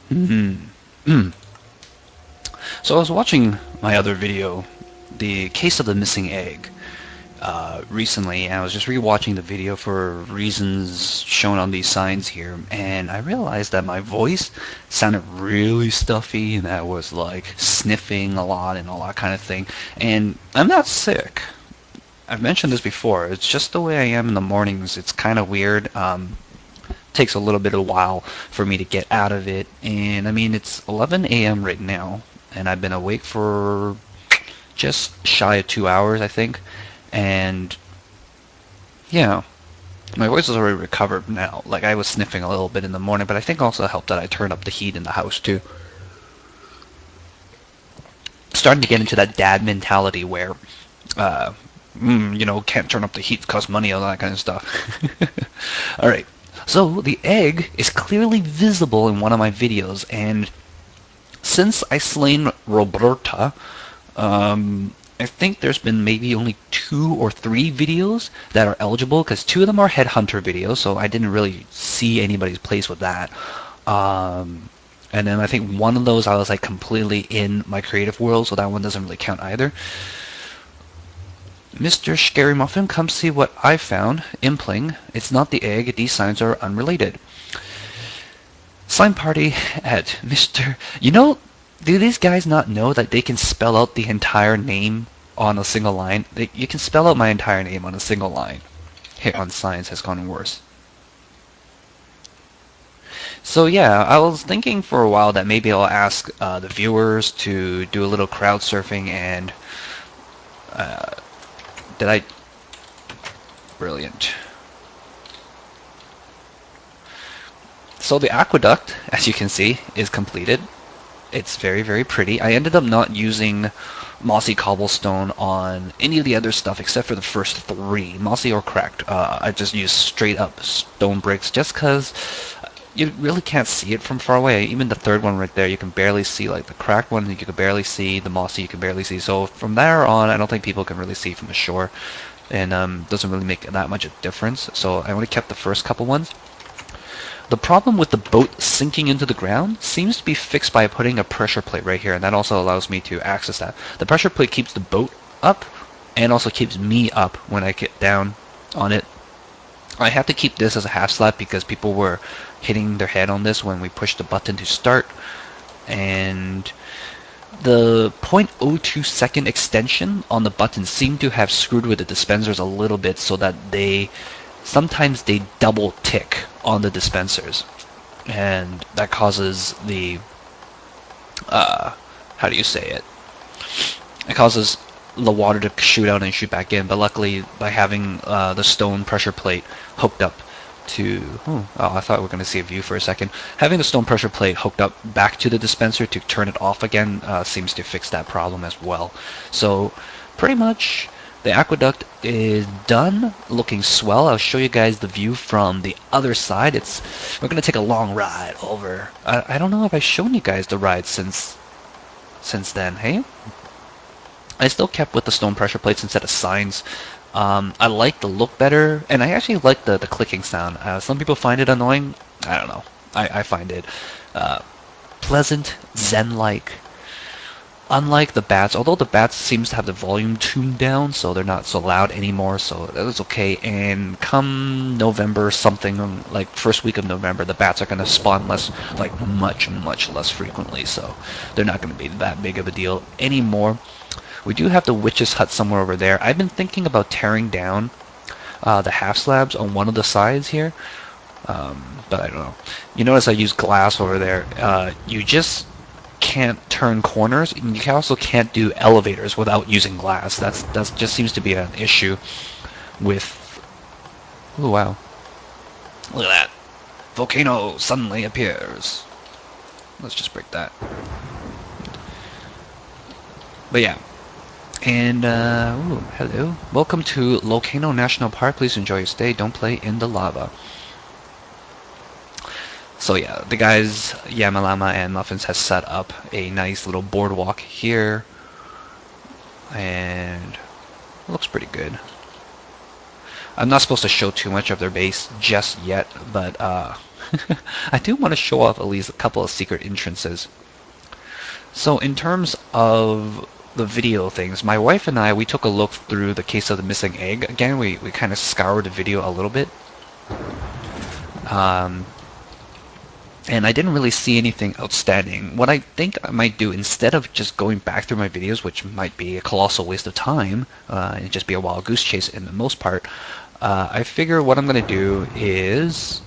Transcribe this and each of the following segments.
Hmm. So I was watching my other video, the case of the missing egg, recently, and I was just rewatching the video for reasons shown on these signs here, and I realized that my voice sounded really stuffy, and that I was like sniffing a lot and all that kind of thing. And I'm not sick. I've mentioned this before. It's just the way I am in the mornings. It's kind of weird. Takes a little bit of a while for me to get out of it. And I mean, it's 11 a.m. right now, and I've been awake for just shy of 2 hours, I think. And yeah, my voice is already recovered now. Like I was sniffing a little bit in the morning, but I think also helped that I turned up the heat in the house too. Starting to get into that dad mentality where, uh, can't turn up the heat, cost money, all that kind of stuff. All right. So the egg is clearly visible in one of my videos, and since I slain Roberta, I think there's been maybe only 2 or 3 videos that are eligible, because 2 of them are headhunter videos, so I didn't really see anybody's place with that. Um, and then I think one of those I was like completely in my creative world, so that one doesn't really count either. MrScaryMuffin, come see what I found. Impling. It's not the egg. These signs are unrelated. Slime party at Mr. Do these guys not know that they can spell out the entire name on a single line? You can spell out my entire name on a single line. Hit on science has gone worse. So yeah, I was thinking for a while that maybe I'll ask the viewers to do a little crowd surfing, and uh, did I? Brilliant. So the aqueduct, as you can see, is completed. It's very, very pretty. I ended up not using mossy cobblestone on any of the other stuff except for the first 3, mossy or cracked. I just used straight up stone bricks just because you really can't see it from far away. Even the third one right there, you can barely see. Like the cracked one, you can barely see. The mossy, you can barely see. So from there on, I don't think people can really see from the shore, and doesn't really make that much of a difference. So I only kept the first couple ones. The problem with the boat sinking into the ground seems to be fixed by putting a pressure plate right here, and that also allows me to access that. The pressure plate keeps the boat up and also keeps me up when I get down on it. I have to keep this as a half slab because people were hitting their head on this when we pushed the button to start, and the 0.02-second extension on the button seemed to have screwed with the dispensers a little bit, so that sometimes they double tick on the dispensers, and that causes the how do you say it? It causes the water to shoot out and shoot back in. But luckily, by having the stone pressure plate hooked up to I thought we were going to see a view for a second. Having the stone pressure plate hooked up back to the dispenser to turn it off again seems to fix that problem as well. So pretty much the aqueduct is done, looking swell. I'll show you guys the view from the other side. We're gonna take a long ride over. I don't know if I've shown you guys the ride since then. Hey, I still kept with the stone pressure plates instead of signs. I like the look better, and I actually like the clicking sound. Some people find it annoying. I don't know. I find it uh, pleasant, zen-like. Unlike the bats, although the bats seems to have the volume tuned down, so they're not so loud anymore, so that was okay. And come November something, like first week of November, the bats are going to spawn less, like much, much less frequently, so they're not going to be that big of a deal anymore. We do have the witch's hut somewhere over there. I've been thinking about tearing down the half slabs on one of the sides here, but I don't know. You notice I used glass over there. You just can't turn corners, and you also can't do elevators without using glass. That's just seems to be an issue with. Oh wow! Look at that! Volcano suddenly appears. Let's just break that. But yeah. And, ooh, hello. Welcome to Volcano National Park. Please enjoy your stay. Don't play in the lava. So yeah, the guys, Yamalama and Muffins, has set up a nice little boardwalk here. And it looks pretty good. I'm not supposed to show too much of their base just yet, but I do want to show off at least a couple of secret entrances. So in terms of the video things, my wife and I, we took a look through the case of the missing egg. Again, we kind of scoured the video a little bit. And I didn't really see anything outstanding. What I think I might do, instead of just going back through my videos, which might be a colossal waste of time, and just be a wild goose chase in the most part, I figure what I'm going to do is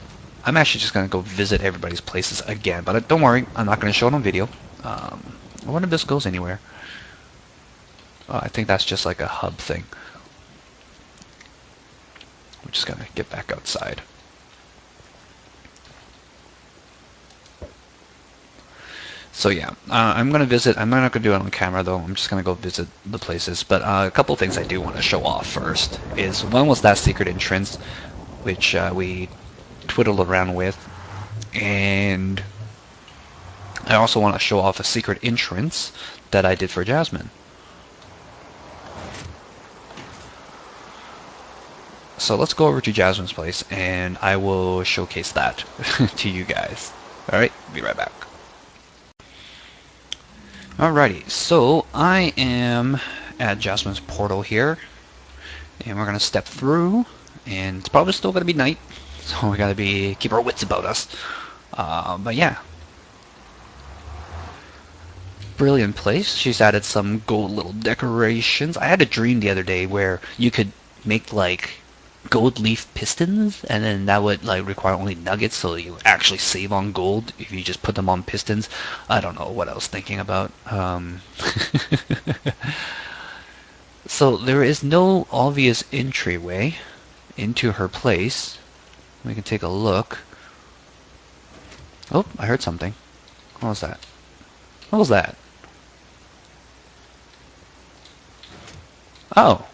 I'm actually just going to go visit everybody's places again. But don't worry, I'm not going to show it on video. I wonder if this goes anywhere. I think that's just like a hub thing. We're just going to get back outside. So yeah, I'm going to visit. I'm not going to do it on camera though. I'm just going to go visit the places. But a couple things I do want to show off first is one was that secret entrance, which we twiddled around with, and I also want to show off a secret entrance that I did for Jasmine. So let's go over to Jasmine's place, and I will showcase that to you guys. All right, be right back. Alrighty, so I am at Jasmine's portal here, and we're gonna step through, and it's probably still gonna be night, so we gotta keep our wits about us. But yeah, brilliant place. She's added some gold little decorations. I had a dream the other day where you could make like gold leaf pistons, and then that would like require only nuggets, so you actually save on gold if you just put them on pistons. I don't know what I was thinking about. So there is no obvious entryway into her place. We can take a look. Oh, I heard something. What was that? What was that? Oh.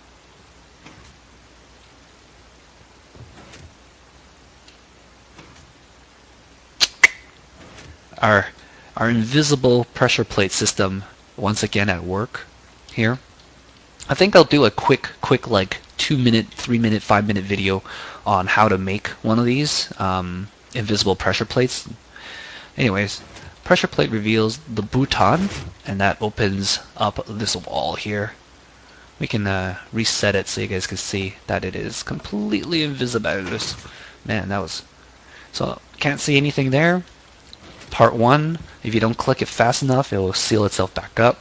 Our invisible pressure plate system once again at work here. I think I'll do a quick like 2-minute, 3-minute, 5-minute video on how to make one of these invisible pressure plates. Anyways, pressure plate reveals the button, and that opens up this wall here. We can reset it so you guys can see that it is completely invisible. Man, that was... So, can't see anything there. Part 1, if you don't click it fast enough, it will seal itself back up.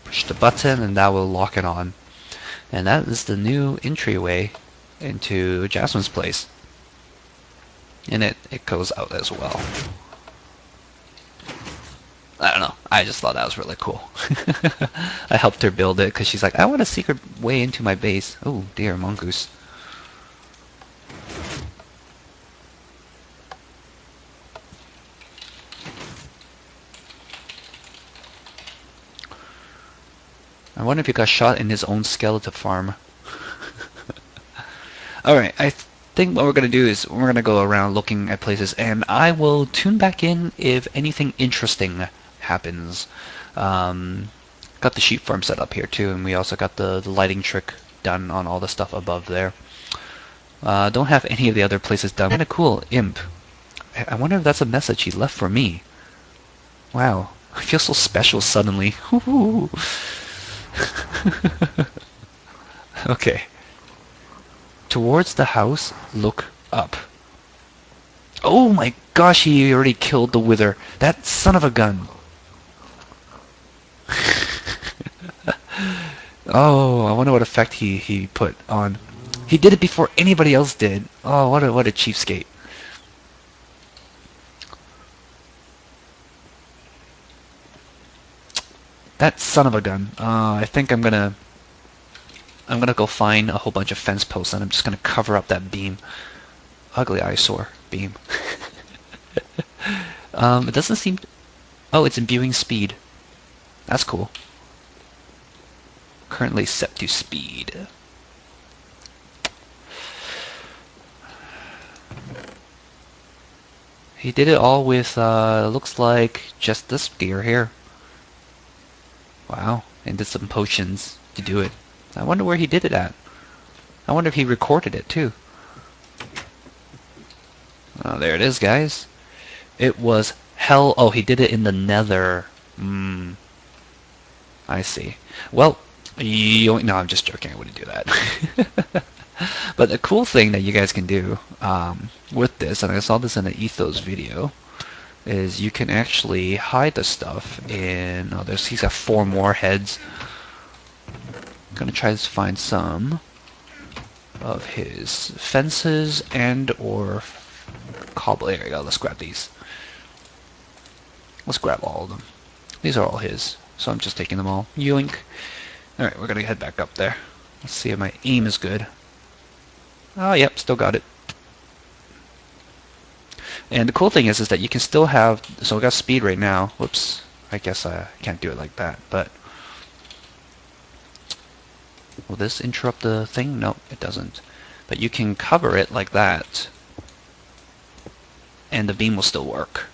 Push the button and that will lock it on. And that is the new entryway into Jasmine's place. And it goes out as well. I don't know. I just thought that was really cool. I helped her build it because she's like, I want a secret way into my base. Oh dear, mongoose. I wonder if he got shot in his own skeleton farm. Alright, I think what we're going to do is we're going to go around looking at places, and I will tune back in if anything interesting happens. Got the sheep farm set up here too, and we also got the lighting trick done on all the stuff above there. Don't have any of the other places done. Kinda cool, imp. I wonder if that's a message he left for me. Wow, I feel so special suddenly. Okay. Towards the house, look up. Oh my gosh, he already killed the wither. That son of a gun. Oh, I wonder what effect he put on. He did it before anybody else did. Oh, what a cheapskate. That son of a gun. I think I'm gonna go find a whole bunch of fence posts, and I'm just gonna cover up that beam. Ugly eyesore beam. It doesn't seem... Oh, it's imbuing speed. That's cool. Currently set to speed. He did it all with, looks like just this gear here. Wow, and did some potions to do it. I wonder where he did it at. I wonder if he recorded it too. Oh, there it is, guys. It was hell. Oh, he did it in the nether. I see. Well, no, I'm just joking. I wouldn't do that. But the cool thing that you guys can do with this, and I saw this in an Ethos video, is you can actually hide the stuff in. Oh, he's got 4 more heads. I'm gonna try to find some of his fences and or cobble. There you go. Let's grab these. Let's grab all of them. These are all his, so I'm just taking them all. Yoink. Alright, we're gonna head back up there. Let's see if my aim is good. Oh, yep, still got it. And the cool thing is that you can still have, so we got speed right now. Whoops, I guess I can't do it like that, but will this interrupt the thing? No, it doesn't. But you can cover it like that, and the beam will still work.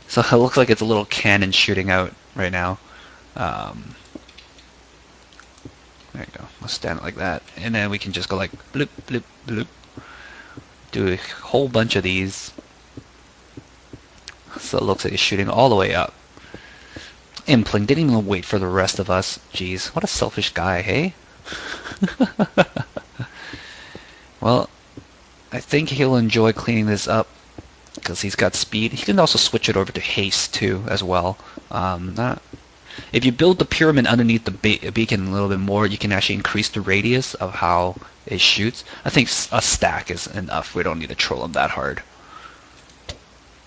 So it looks like it's a little cannon shooting out right now. There you go. Let's stand it like that. And then we can just go like bloop, bloop, bloop. Do a whole bunch of these. So it looks like it's shooting all the way up. Impling didn't even wait for the rest of us. Jeez, what a selfish guy, hey? Well, I think he'll enjoy cleaning this up because he's got speed. He can also switch it over to haste too, as well. If you build the pyramid underneath the beacon a little bit more, you can actually increase the radius of how it shoots. I think a stack is enough. We don't need to troll him that hard.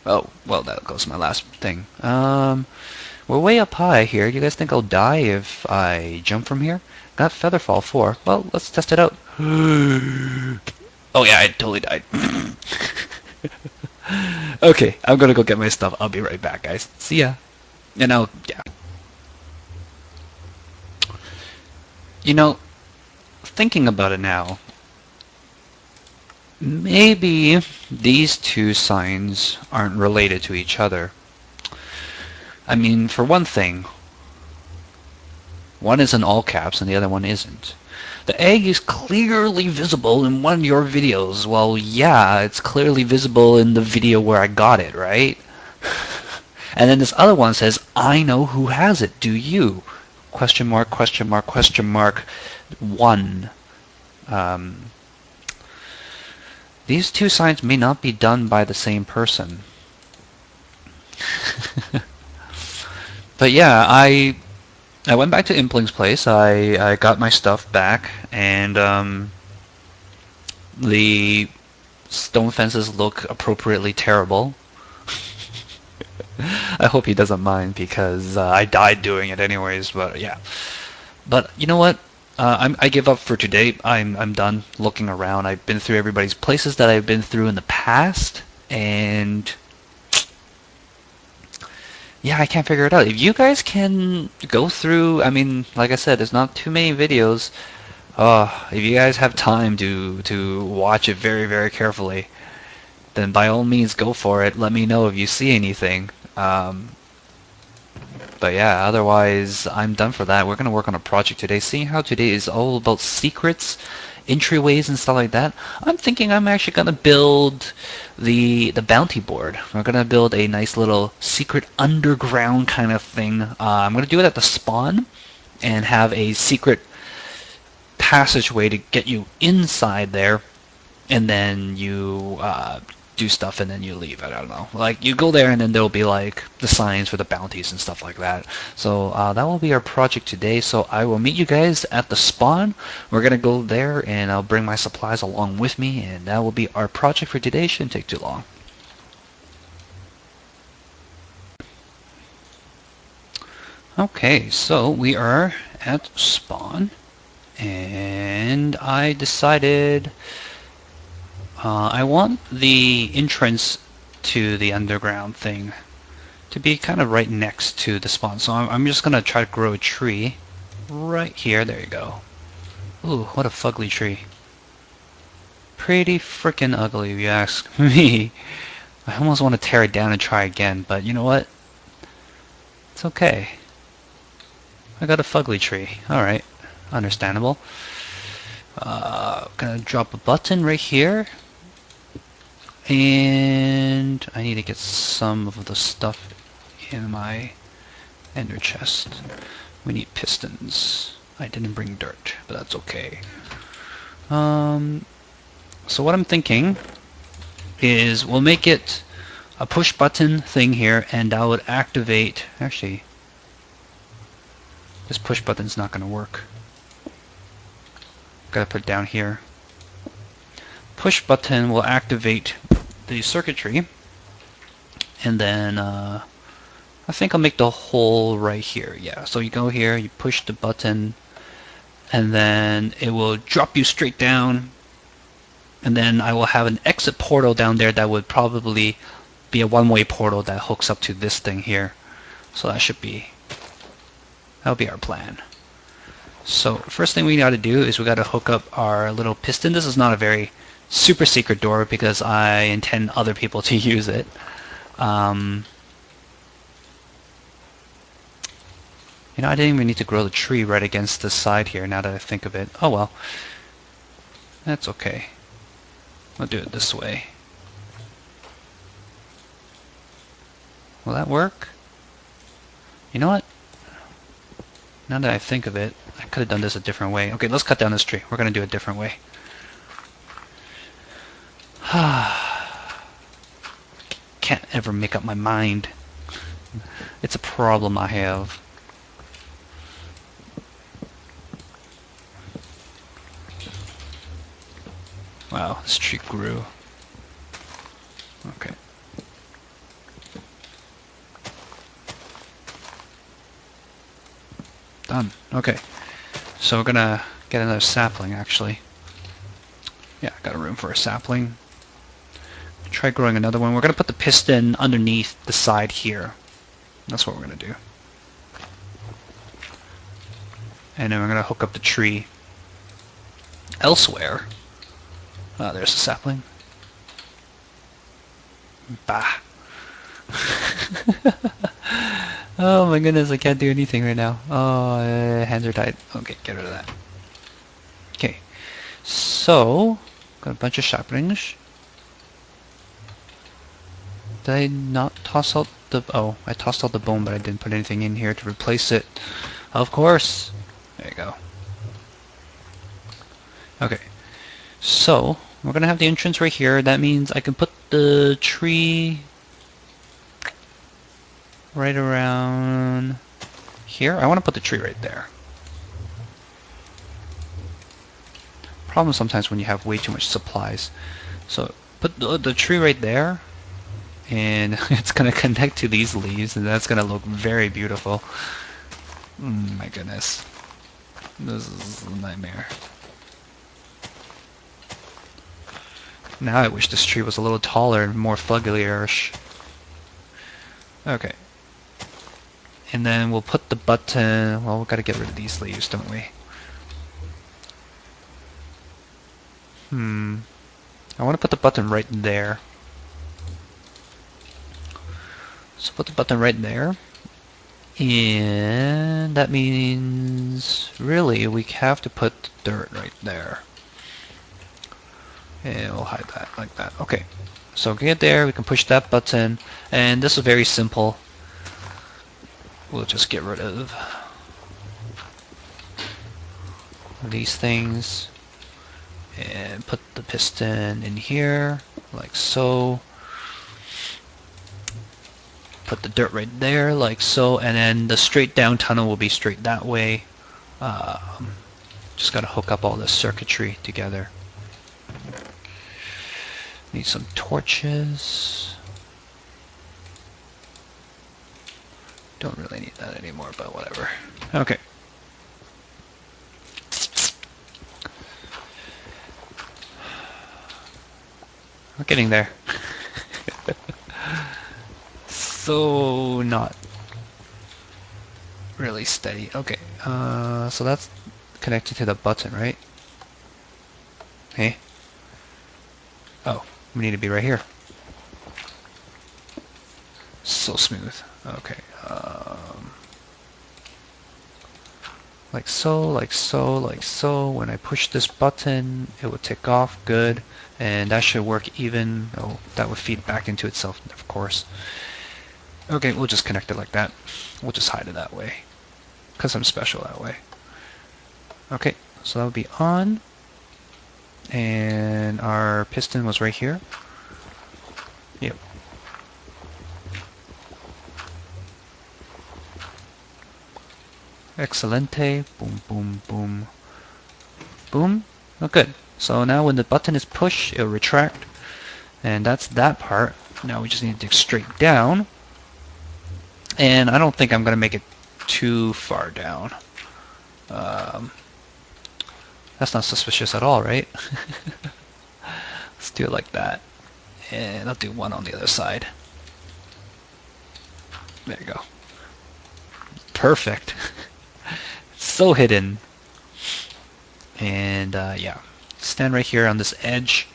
Oh, well, that goes to my last thing. We're way up high here. Do you guys think I'll die if I jump from here? Got Featherfall 4. Well, let's test it out. Oh yeah, I totally died. Okay, I'm gonna go get my stuff. I'll be right back, guys. See ya. And yeah. You know, thinking about it now, maybe these 2 signs aren't related to each other. I mean, for one thing, one is in all caps and the other one isn't. The egg is clearly visible in one of your videos. Well, yeah, it's clearly visible in the video where I got it, right? And then this other one says, I know who has it, do you? Question mark, question mark, question mark, 1. These 2 signs may not be done by the same person. But yeah, I went back to Impling's place. I got my stuff back, and the stone fences look appropriately terrible. I hope he doesn't mind because I died doing it anyways. But yeah, but you know what? I give up for today. I'm done looking around. I've been through everybody's places that I've been through in the past, and yeah, I can't figure it out. If you guys can go through, I mean, like I said, there's not too many videos. If you guys have time to watch it very, very carefully, then by all means go for it. Let me know if you see anything. But yeah, otherwise, I'm done for that. We're going to work on a project today. Seeing how today is all about secrets, entryways, and stuff like that, I'm thinking I'm actually going to build the bounty board. We're going to build a nice little secret underground kind of thing. I'm going to do it at the spawn and have a secret passageway to get you inside there, and then you do stuff and then you leave. I don't know. Like, you go there and then there'll be like the signs for the bounties and stuff like that. So that will be our project today. So I will meet you guys at the spawn. We're going to go there and I'll bring my supplies along with me, and that will be our project for today. Shouldn't take too long. Okay, so we are at spawn, and I decided I want the entrance to the underground thing to be kind of right next to the spawn. So I'm just going to try to grow a tree right here. There you go. Ooh, what a fugly tree. Pretty freaking ugly if you ask me. I almost want to tear it down and try again, but you know what? It's okay. I got a fugly tree. Alright, understandable. Gonna drop a button right here. And I need to get some of the stuff in my ender chest. We need pistons. I didn't bring dirt, but that's okay. So what I'm thinking is we'll make it a push button thing here, and that would activate... Actually, this push button's not going to work. Gotta put it down here. Push button will activate the circuitry, and then I think I'll make the hole right here. Yeah, so you go here, you push the button, and then it will drop you straight down, and then I will have an exit portal down there that would probably be a one-way portal that hooks up to this thing here. So that'll be our plan. So first thing we got to do is we got to hook up our little piston. This is not a very super secret door because I intend other people to use it. You know, I didn't even need to grow the tree right against the side here now that I think of it. Oh well. That's okay. I'll do it this way. Will that work? You know what? Now that I think of it, I could have done this a different way. Okay, let's cut down this tree. We're going to do it a different way. Can't ever make up my mind. It's a problem I have. Wow, this tree grew. Okay. Done. Okay. So we're gonna get another sapling, actually. Yeah, got a room for a sapling. Try growing another one. We're gonna put the piston underneath the side here. That's what we're gonna do. And then we're gonna hook up the tree elsewhere. There's a sapling. Bah. Oh my goodness, I can't do anything right now. Oh, hands are tied. Okay, get rid of that. Okay, so got a bunch of saplings. Did I not toss out the... Oh, I tossed out the bone, but I didn't put anything in here to replace it. Of course. There you go. Okay, so we're gonna have the entrance right here. That means I can put the tree right around here. I want to put the tree right there. Problem sometimes when you have way too much supplies. So put the tree right there, and it's gonna connect to these leaves, and that's gonna look very beautiful. My goodness, this is a nightmare. Now I wish this tree was a little taller and more fugly-ish. Okay. And then we'll put the button... Well, we've got to get rid of these leaves, don't we? I want to put the button right there. So put the button right there. And that means... Really, we have to put the dirt right there. And we'll hide that like that. Okay. So get there, we can push that button. And this is very simple. We'll just get rid of these things and put the piston in here like so. Put the dirt right there like so, and then the straight down tunnel will be straight that way. Just gotta hook up all this circuitry together. Need some torches. Don't really need that anymore, but whatever. Okay. We're getting there. So not really steady. Okay. So that's connected to the button, right? Hey. Oh, we need to be right here. So smooth. Okay. like so, like so, like so. When I push this button, it will tick off. Good. And that should work even. Oh, that would feed back into itself, of course. Okay, we'll just connect it like that. We'll just hide it that way, because I'm special that way. Okay, so that would be on. And our piston was right here. Yep. Excelente. Boom, boom, boom. Boom. Oh, good. So now when the button is pushed, it'll retract. And that's that part. Now we just need to dig straight down. And I don't think I'm going to make it too far down. That's not suspicious at all, right? Let's do it like that. And I'll do one on the other side. There you go. Perfect. So hidden. And yeah, stand right here on this edge,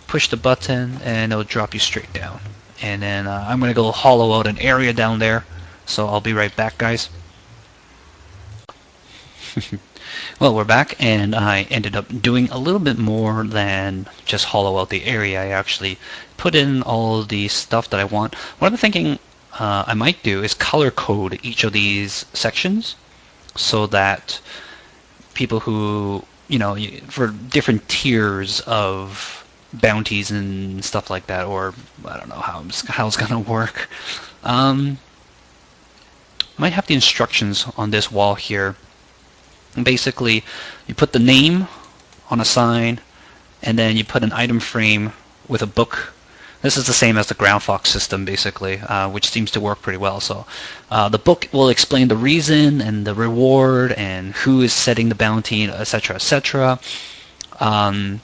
push the button, and it'll drop you straight down. And then I'm going to go hollow out an area down there. So I'll be right back, guys. Well, we're back, and I ended up doing a little bit more than just hollow out the area. I actually put in all the stuff that I want. What I'm thinking I might do is color code each of these sections so that people who, for different tiers of bounties and stuff like that, or I don't know how it's going to work. Might have the instructions on this wall here. Basically, you put the name on a sign, and then you put an item frame with a book. This is the same as the ground fox system, basically, which seems to work pretty well. So the book will explain the reason and the reward and who is setting the bounty, etc., etc. And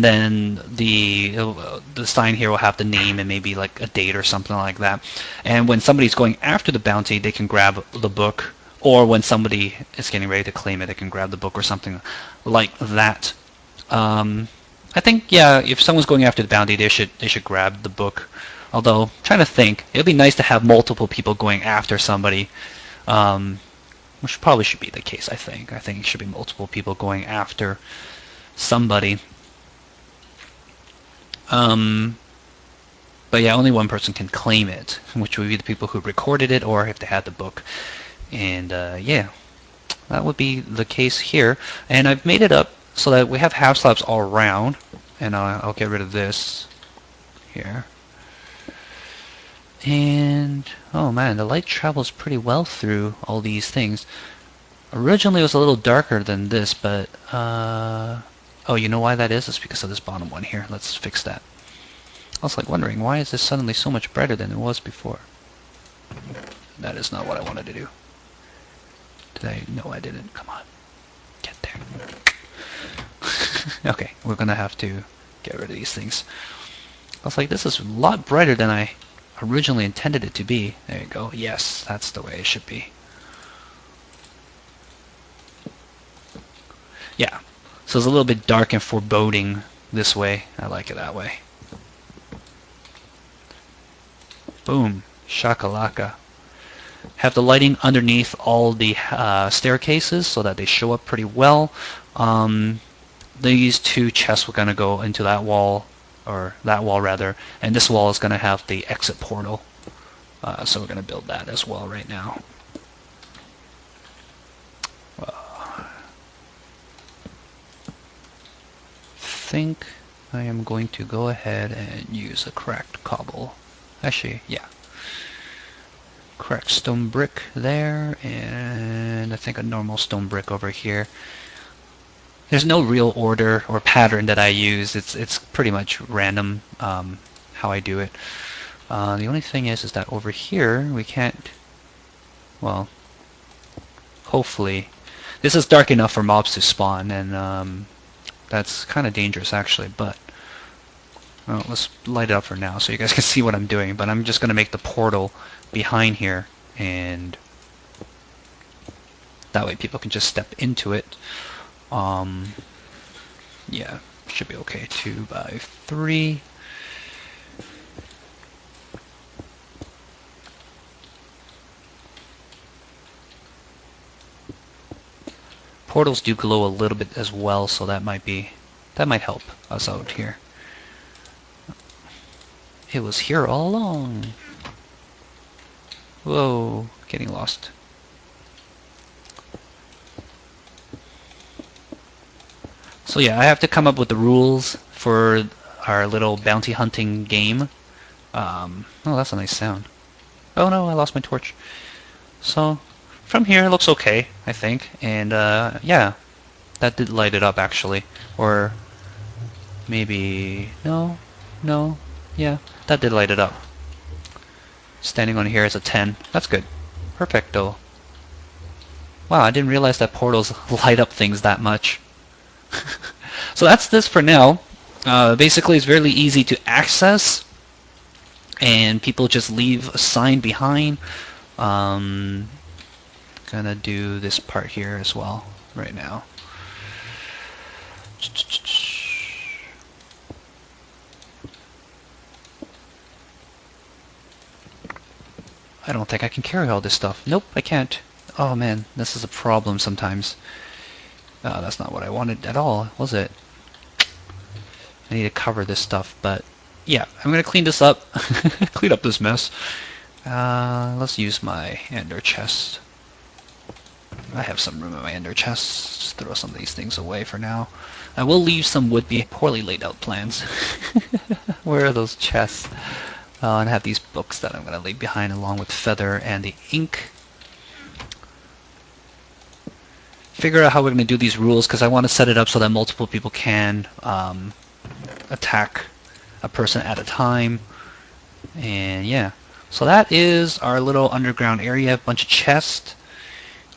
then the sign here will have the name and maybe like a date or something like that. And when somebody's going after the bounty, they can grab the book. Or when somebody is getting ready to claim it, they can grab the book or something like that. I think, yeah, if someone's going after the bounty, they should grab the book. Although, I'm trying to think, it'd be nice to have multiple people going after somebody, which probably should be the case, I think. I think it should be multiple people going after somebody. But yeah, only one person can claim it, which would be the people who recorded it or if they had the book. And yeah, that would be the case here. And I've made it up so that we have half slabs all around. And I'll get rid of this here. And oh man, the light travels pretty well through all these things. Originally it was a little darker than this, but oh, you know why that is? It's because of this bottom one here. Let's fix that. I was like wondering, why is this suddenly so much brighter than it was before? That is not what I wanted to do. Did I? No, I didn't. Come on. Get there. Okay, we're gonna have to get rid of these things. I was like, this is a lot brighter than I originally intended it to be. There you go. Yes, that's the way it should be. Yeah. So it's a little bit dark and foreboding this way. I like it that way. Boom. Shakalaka. Have the lighting underneath all the staircases so that they show up pretty well. These two chests were going to go into that wall, or that wall rather, and this wall is going to have the exit portal. So we're going to build that as well right now. I think I am going to go ahead and use a cracked cobble. Actually, yeah. Cracked stone brick there, and I think a normal stone brick over here. There's no real order or pattern that I use. It's pretty much random how I do it. The only thing is that over here we can't. Well, hopefully, this is dark enough for mobs to spawn, and that's kind of dangerous actually. But well, let's light it up for now so you guys can see what I'm doing. But I'm just gonna make the portal behind here, and that way people can just step into it. Yeah, should be okay. 2 by 3. portals do glow a little bit as well, so that might help us out here. It was here all along. Whoa, getting lost. So yeah, I have to come up with the rules for our little bounty hunting game. Oh, that's a nice sound. Oh no, I lost my torch. So from here it looks okay, I think. And yeah, that did light it up actually. Or maybe no, yeah, that did light it up. Standing on here is a 10. That's good. Perfecto. Wow, I didn't realize that portals light up things that much. So that's this for now. Basically, it's really easy to access, and people just leave a sign behind. Gonna do this part here as well right now. I don't think I can carry all this stuff. Nope, I can't. Oh man, this is a problem sometimes. That's not what I wanted at all, was it? I need to cover this stuff, but yeah, I'm gonna clean this up. Clean up this mess. Let's use my ender chest. I have some room in my ender chest. Just throw some of these things away for now. I will leave some would-be poorly laid out plans. Where are those chests? And I have these books that I'm going to leave behind along with feather and the ink. Figure out how we're going to do these rules because I want to set it up so that multiple people can attack a person at a time. And yeah, so that is our little underground area. A bunch of chests.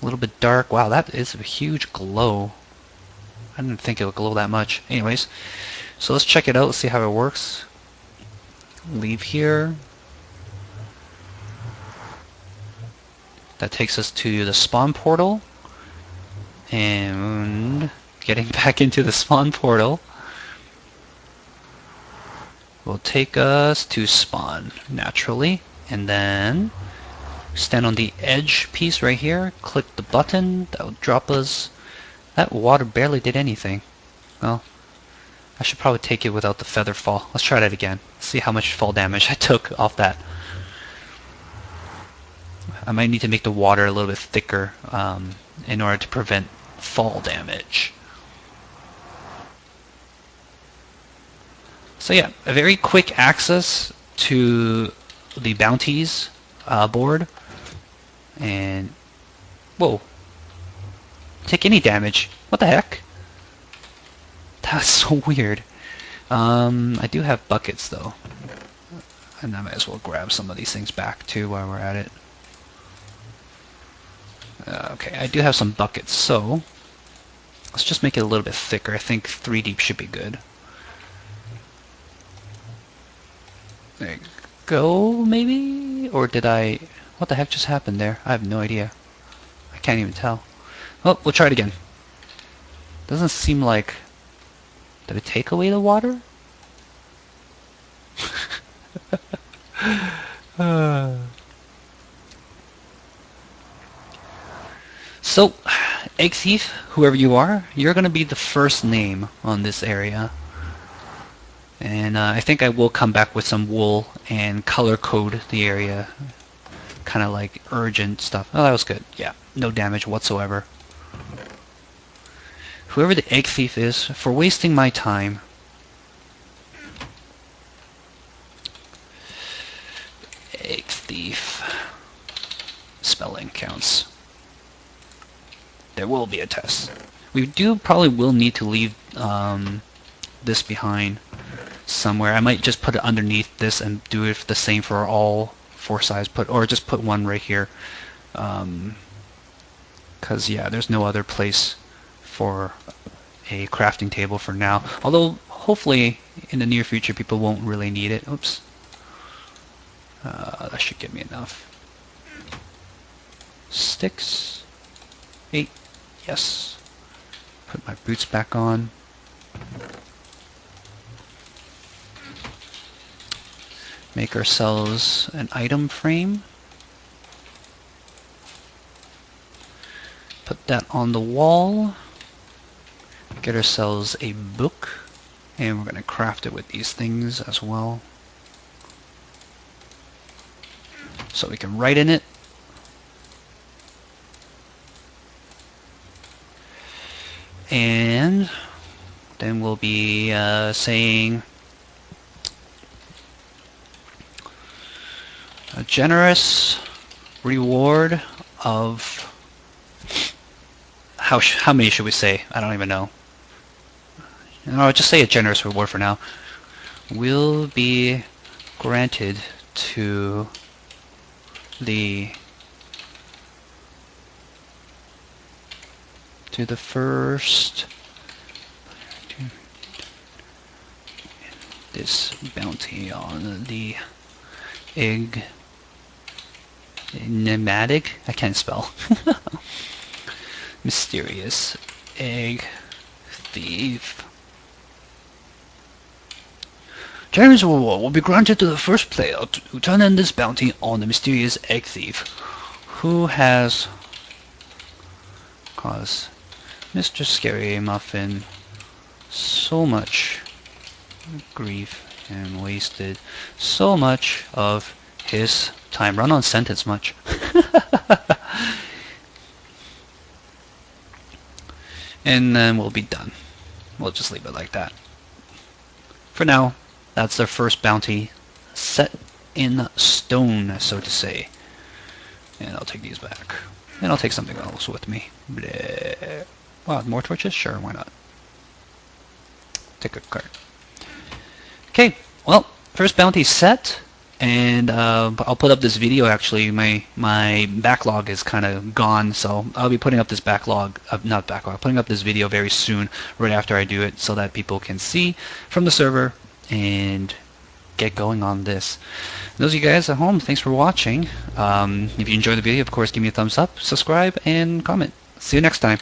A little bit dark. Wow, that is a huge glow. I didn't think it would glow that much. Anyways, so let's check it out. Let's see how it works. Leave here. That takes us to the spawn portal. And getting back into the spawn portal will take us to spawn naturally. And then stand on the edge piece right here. Click the button. That will drop us. That water barely did anything. Well, I should probably take it without the feather fall. Let's try that again. See how much fall damage I took off that. I might need to make the water a little bit thicker in order to prevent fall damage. So yeah, a very quick access to the bounties board. And whoa, take any damage. What the heck? That's so weird. I do have buckets though, and I might as well grab some of these things back too while we're at it. Okay, I do have some buckets, so let's just make it a little bit thicker. I think 3 deep should be good. There you go, maybe? Or did I... What the heck just happened there? I have no idea. I can't even tell. Well, we'll try it again. Doesn't seem like... Did it take away the water? So, Egg Thief, whoever you are, you're going to be the first name on this area. And I think I will come back with some wool and color code the area. Kind of like urgent stuff. Oh, that was good. Yeah, no damage whatsoever. Whoever the Egg Thief is, for wasting my time. Egg Thief. Spelling counts. There will be a test. We probably will need to leave this behind somewhere. I might just put it underneath this and do it the same for all 4 sides. Or just put one right here. Because yeah, there's no other place for a crafting table for now. Although hopefully in the near future people won't really need it. Oops. That should give me enough. Sticks. 8. Yes. Put my boots back on. Make ourselves an item frame. Put that on the wall. get ourselves a book, and we're going to craft it with these things as well, so we can write in it. And then we'll be saying a generous reward of how many should we say? I don't even know. No, just say a generous reward for now. Will be granted to the first this bounty on the enigmatic, I can't spell, mysterious egg thief. Generous reward will be granted to the first player who turn in this bounty on the mysterious egg thief, who has caused MrScaryMuffin so much grief and wasted so much of his time. Run on sentence much. And then we'll be done. We'll just leave it like that. For now, that's their first bounty set in stone, so to say. And I'll take these back. And I'll take something else with me. Bleh. Wow, more torches? Sure, why not? Take a card. Okay, well, first bounty set. And I'll put up this video. Actually, my backlog is kind of gone, so I'll be putting up this putting up this video very soon, right after I do it, so that people can see from the server and get going on this. Those of you guys at home, thanks for watching. If you enjoyed the video, of course, give me a thumbs up, subscribe, and comment. See you next time.